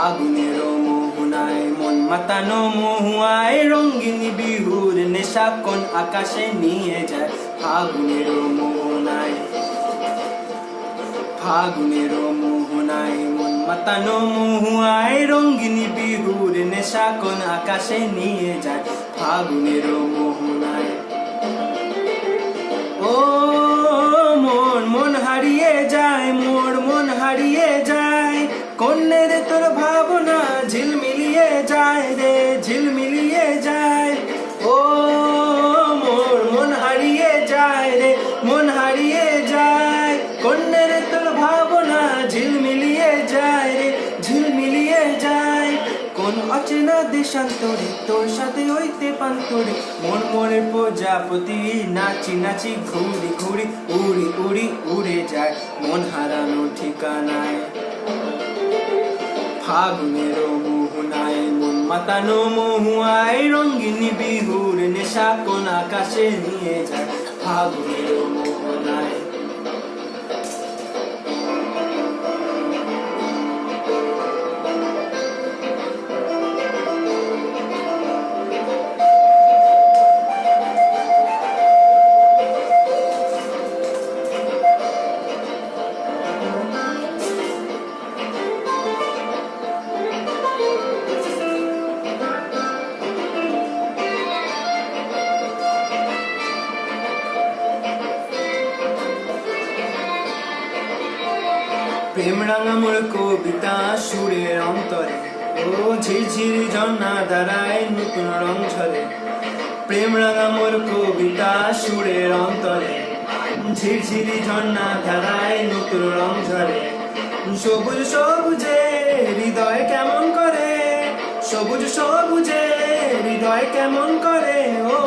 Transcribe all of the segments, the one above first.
ফাগুনের মোহনায় মন মাতানো মহুয়ায় রঙ্গিনী বিহুর নেশা কোন আকাশে নিয়ে যায় ফাগুনের মোহনায় ফাগুনের মোহনায় মন মাতানো মহুয়ায় রঙ্গিনী বিহুর নেশা কোন আকাশে নিয়ে যায় ফাগুনের মোহনায় ও মন মন হারিয়ে যায় মোর মন হারিয়ে যায় কন্যের তোর ভাবনা ঝিলমিলিয়ে যায় রে ঝিলমিলিয়ে যায় ও মোর মন হারিয়ে যায় রে মন হারিয়ে যায় কন্যের তোর ভাবনা ঝিলমিলিয়ে যায় রে ঝিলমিলিয়ে যায় কোন অচেনা দেশান্তরে তোর সাথে হইতে পান্তরে মন মনের প্রজাপতি নাচি নাচি ঘুরি ঘুরি উড়ি উড়ি উড়ে যায় মন হারানো ঠিকানায় ফাগুনের মোহনায় মন মাতানো মহুয়ায় রঙ্গিনী বিহুর নেশা কোন আকাশে নিয়ে যায় ফাগুনের মোহনায় প্রেম রাঙা মোর কবিতা সুরের অন্তরে ও ঝিরঝিরি ঝর্ণা দাঁড়ায় নতুন রং ঝরে প্রেম রাঙা মোর কবিতা সুরের অন্তরে ঝিরঝিরি ঝর্ণা ধারায় নতুন রং ঝরে সবুজ সবুজে হৃদয় কেমন করে সবুজ সবুজে হৃদয় কেমন করে ও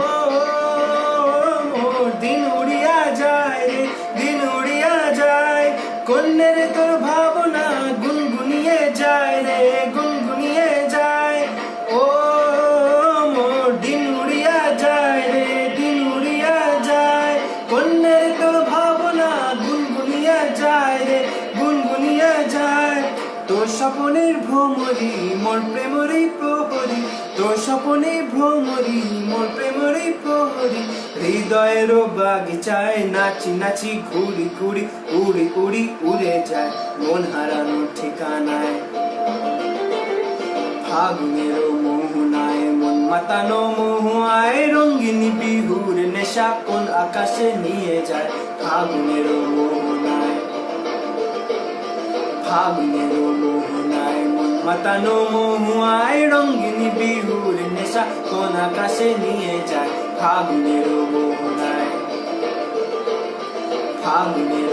মোর দিন উড়িয়া যায় রে দিন উড়িয়া যায় কন্যের তোর ভাবনা গুনগুনিয়ে যায় রে গুনগুনিয়ে যায় ও মোর দিন উড়িয়া যায় রে দিন উড়িয়া যায় কন্যের তোর ভাবনা গুনগুনিয়া যায় রে গুনগুনিয়া যায় তোর স্বপনের ভ্রমরি মোর প্রেমরি প্রহরী তোর স্বপনে ভ্রমরি মোর প্রেমরি প্রহরী হৃদয়ের বাগিচায় নাচি নাচি ঘুরি ঘুরি উড়ি উড়ি উড়ে যায় মন হারানো ঠিকানায় ফাগুনের মোহনায় মন মাতানো মহুয়ায় রঙ্গিনী বিহুর নেশা কোন আকাশে নিয়ে যায় ফাগুনের মোহনায় ফাগুনের মোহনায় মন মাতানো মহুয়ায় রঙ্গিনী বিহুর নেশা কোন আকাশে নিয়ে যায় ফাগুনের মোহনায় ফাগুনের